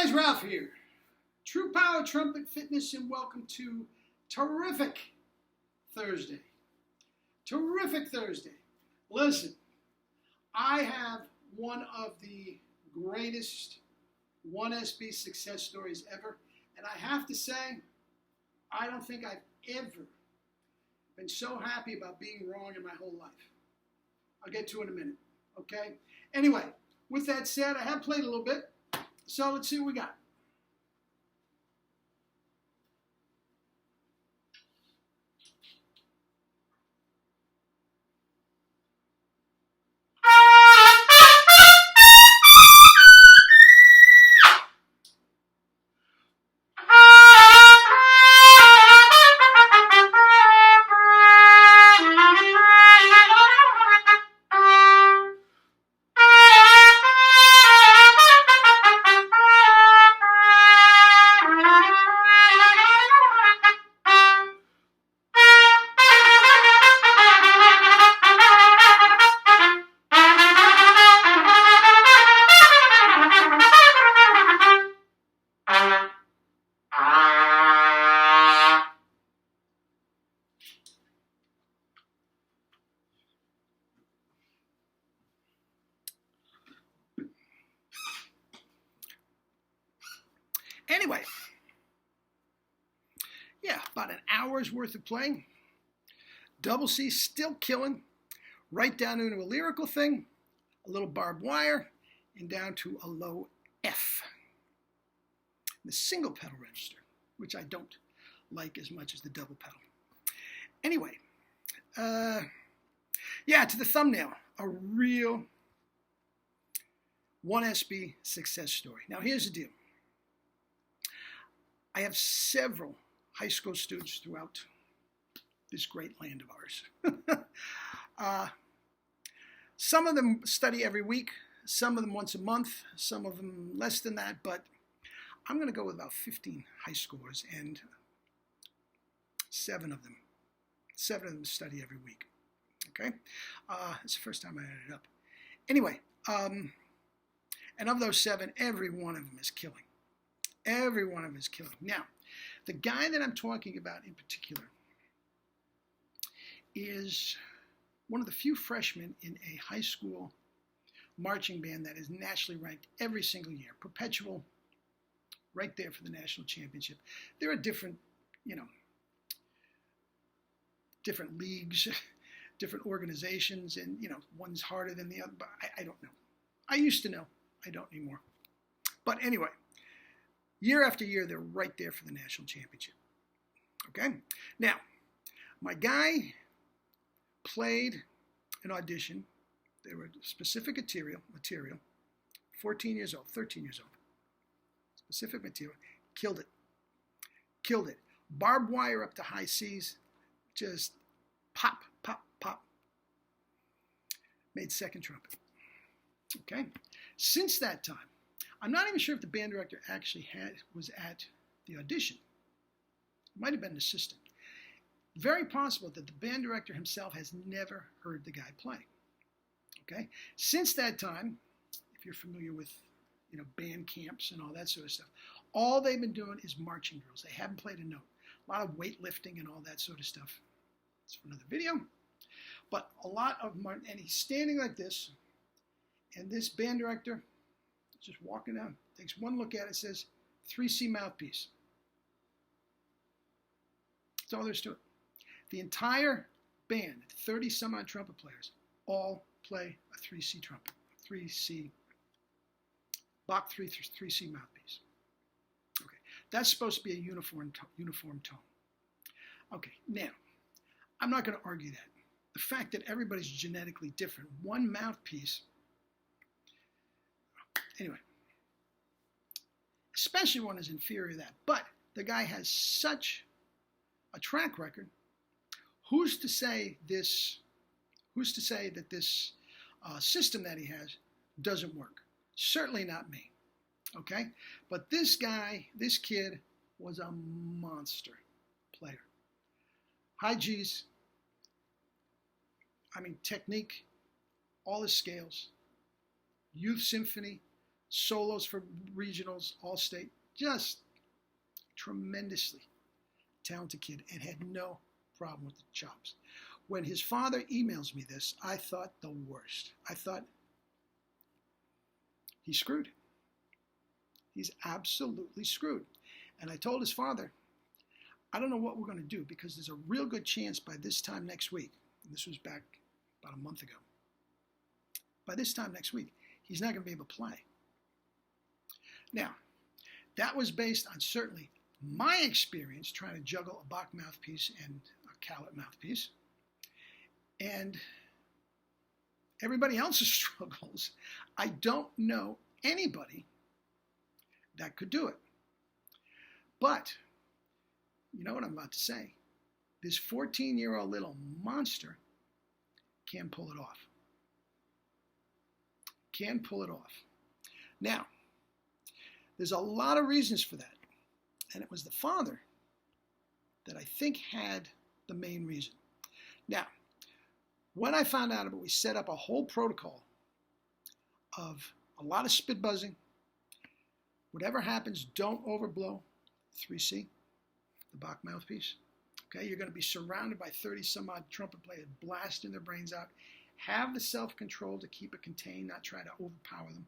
guys, Ralph here. True Power Trumpet Fitness, and welcome to Terrific Thursday. Terrific Thursday. Listen, I have one of the greatest 1SB success stories ever, and I have to say, I don't think I've ever been so happy about being wrong in my whole life. I'll get to it in a minute, okay? Anyway, with that said, I have played a little bit, so let's see what we got. Anyway, yeah, about an hour's worth of playing. Double C still killing, right down into a lyrical thing, a little barbed wire, and down to a low F. The single pedal register, which I don't like as much as the double pedal. Anyway, yeah, to the thumbnail, a real 1SB success story. Now, here's the deal. I have several high school students throughout this great land of ours. Some of them study every week, some of them once a month, some of them less than that, but I'm going to go with about 15 high schoolers, and seven of them study every week. Okay? It's the first time I added it up. Anyway, and of those seven, every one of them is killing. Every one of them is killing. Now, the guy that I'm talking about in particular is one of the few freshmen in a high school marching band that is nationally ranked every single year. Perpetual, right there for the national championship. There are different, different leagues, different organizations, and, one's harder than the other, but I don't know. I used to know. I don't anymore. But anyway, year after year, they're right there for the national championship. Okay? Now, my guy played an audition. They were specific material, 14 years old, 13 years old. Specific material. Killed it. Barbed wire up to high C's. Just pop, pop, pop. Made second trumpet. Okay? Since that time, I'm not even sure if the band director actually was at the audition. It might have been an assistant. Very possible that the band director himself has never heard the guy play. Okay? Since that time, if you're familiar with band camps and all that sort of stuff, all they've been doing is marching drills. They haven't played a note. A lot of weightlifting and all that sort of stuff. It's for another video. But a lot of Martin, and he's standing like this, and this band director just walking down, takes one look at it, says 3C mouthpiece. That's all there's to it. The entire band, 30 some odd trumpet players, all play a 3C trumpet, 3C, Bach 3C mouthpiece. Okay, that's supposed to be a uniform tone. Okay, now, I'm not going to argue that. The fact that everybody's genetically different, one mouthpiece. Anyway, especially one is inferior to that. But the guy has such a track record. Who's to say that this system that he has doesn't work? Certainly not me. Okay? But this kid was a monster player. High G's, technique, all his scales, youth symphony, solos for regionals, all-state, just tremendously talented kid and had no problem with the chops. When his father emails me this, I thought the worst. I thought, he's screwed. He's absolutely screwed. And I told his father, I don't know what we're going to do because there's a real good chance by this time next week, and this was back about a month ago, by this time next week, he's not going to be able to play. Now, that was based on certainly my experience trying to juggle a Bach mouthpiece and a Cowlett mouthpiece, and everybody else's struggles. I don't know anybody that could do it. But, you know what I'm about to say? This 14-year-old little monster can pull it off. Can pull it off. Now, there's a lot of reasons for that. And it was the father that I think had the main reason. Now, when I found out about it, we set up a whole protocol of a lot of spit buzzing. Whatever happens, don't overblow 3C, the Bach mouthpiece. Okay, you're going to be surrounded by 30 some odd trumpet players blasting their brains out. Have the self-control to keep it contained, not try to overpower them.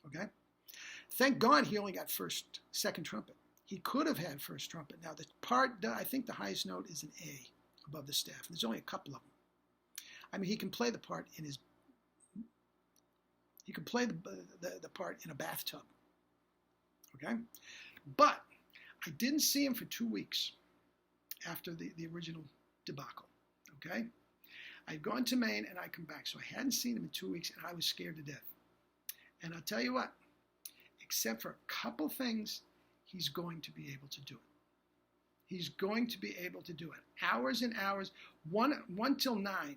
Okay? Thank God he only got second trumpet. He could have had first trumpet. Now, the part, I think the highest note is an A above the staff. There's only a couple of them. I mean, he can play the part in his, he can play the part in a bathtub. Okay? But I didn't see him for 2 weeks after the original debacle. Okay? I'd gone to Maine and I come back. So I hadn't seen him in 2 weeks and I was scared to death. And I'll tell you what, except for a couple things, he's going to be able to do it. He's going to be able to do it. Hours and hours, 1 till 9,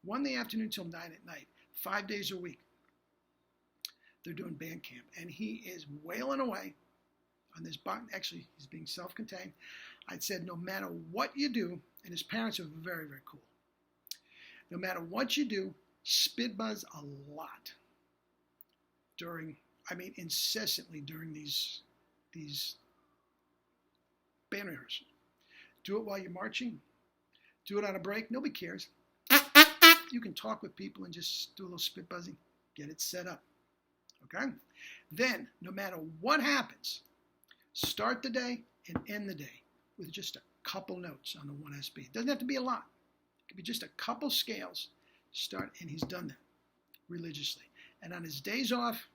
1 in the afternoon till 9 at night, 5 days a week. They're doing band camp. And he is wailing away on this button. Actually, he's being self-contained. I said, no matter what you do, and his parents are very, very cool. No matter what you do, spit buzz a lot incessantly during these band rehearsals. Do it while you're marching. Do it on a break. Nobody cares. You can talk with people and just do a little spit buzzing. Get it set up. Okay? Then, no matter what happens, start the day and end the day with just a couple notes on the 1SB. It doesn't have to be a lot. It could be just a couple scales. Start, and he's done that religiously. And on his days off,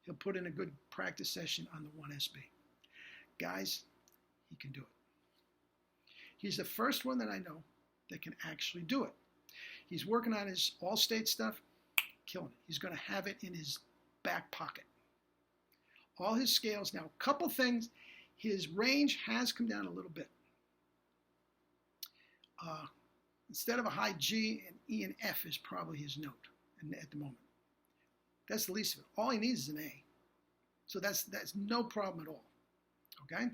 he'll put in a good practice session on the 1SB. Guys, he can do it. He's the first one that I know that can actually do it. He's working on his all-state stuff, killing it. He's going to have it in his back pocket. All his scales. Now, a couple things. His range has come down a little bit. Instead of a high G, an E and F is probably his note at the moment. That's the least of it. All he needs is an A. So that's no problem at all. Okay?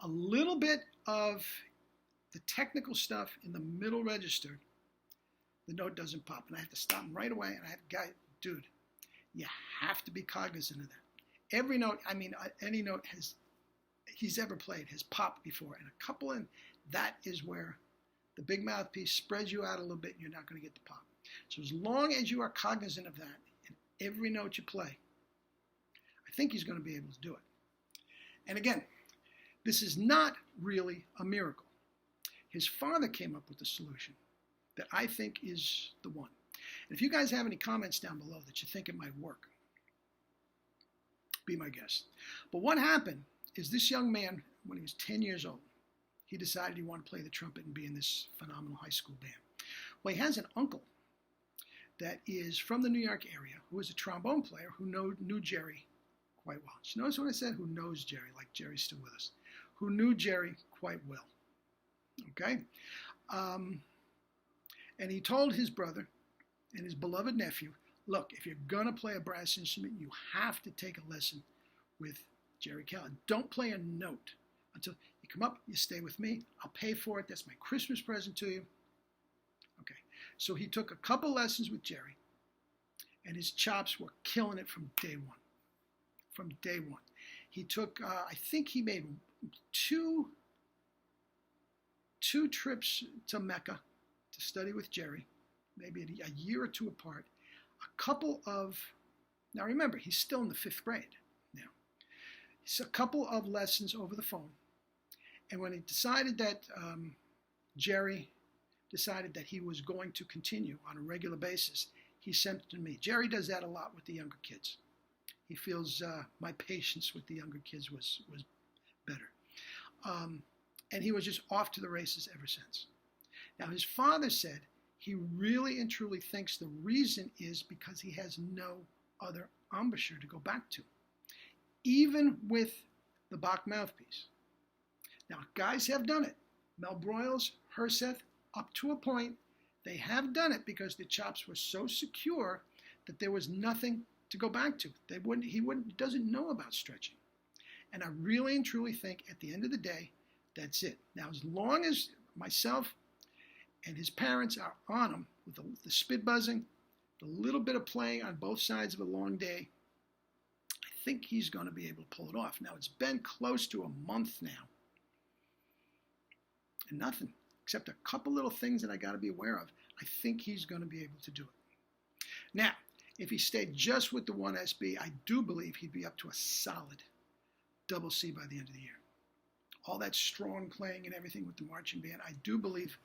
A little bit of the technical stuff in the middle register, the note doesn't pop. And I have to stop him right away. And I have to go, dude, you have to be cognizant of that. Every note, any note he's ever played has popped before. And a couple, and that is where the big mouthpiece spreads you out a little bit and you're not going to get the pop. So as long as you are cognizant of that in every note you play, I think he's going to be able to do it. And again, this is not really a miracle. His father came up with a solution that I think is the one. And if you guys have any comments down below that you think it might work, be my guest. But what happened is this young man, when he was 10 years old, he decided he wanted to play the trumpet and be in this phenomenal high school band. Well, he has an uncle that is from the New York area who is a trombone player who knew Jerry quite well. Did you notice what I said? Who knows Jerry, like Jerry's still with us. Who knew Jerry quite well. Okay? And he told his brother and his beloved nephew, look, if you're going to play a brass instrument, you have to take a lesson with Jerry Cowlett. Don't play a note until you come up, you stay with me, I'll pay for it, that's my Christmas present to you. Okay, so he took a couple lessons with Jerry, and his chops were killing it from day one. From day one. He took, I think he made two trips to Mecca to study with Jerry, maybe a year or two apart. Now remember, he's still in the 5th grade now. It's a couple of lessons over the phone. And when he decided that, Jerry decided that he was going to continue on a regular basis, he sent it to me. Jerry does that a lot with the younger kids. He feels my patience with the younger kids was better. And he was just off to the races ever since. Now, his father said he really and truly thinks the reason is because he has no other embouchure to go back to, even with the Bach mouthpiece. Now, guys have done it. Mel Broyles, Herseth, up to a point, they have done it because the chops were so secure that there was nothing to go back to. He doesn't know about stretching. And I really and truly think at the end of the day, that's it. Now, as long as myself and his parents are on him with the spit buzzing, the little bit of playing on both sides of a long day, I think he's going to be able to pull it off. Now, it's been close to a month now. And nothing, except a couple little things that I got to be aware of. I think he's going to be able to do it. Now, if he stayed just with the 1SB, I do believe he'd be up to a solid double C by the end of the year. All that strong playing and everything with the marching band, I do believe,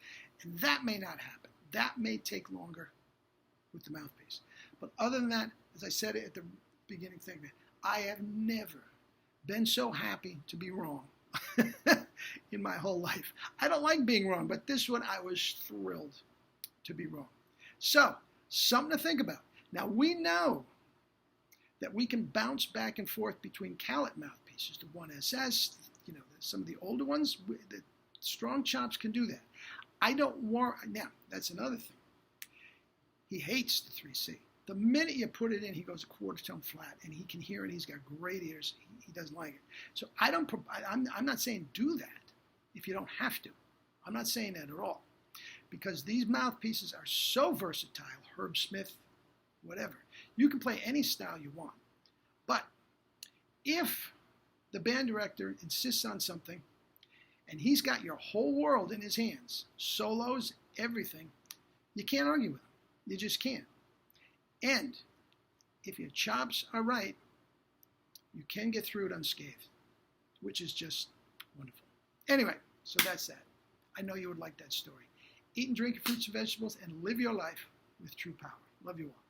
and that may not happen. That may take longer with the mouthpiece. But other than that, as I said at the beginning thing, I have never been so happy to be wrong in my whole life. I don't like being wrong, but this one I was thrilled to be wrong. So, something to think about. Now, we know that we can bounce back and forth between Calit mouthpieces, the 1SS, some of the older ones, the strong chops can do that. I don't want, now, that's another thing. He hates the 3C. The minute you put it in, he goes a quarter tone flat, and he can hear it. He's got great ears. He doesn't like it. So I'm not saying do that if you don't have to. I'm not saying that at all, because these mouthpieces are so versatile. Herb Smith, whatever. You can play any style you want. But if the band director insists on something, and he's got your whole world in his hands, solos, everything, you can't argue with him. You just can't. And if your chops are right, you can get through it unscathed, which is just wonderful. Anyway, so that's that. I know you would like that story. Eat and drink your fruits and vegetables and live your life with true power. Love you all.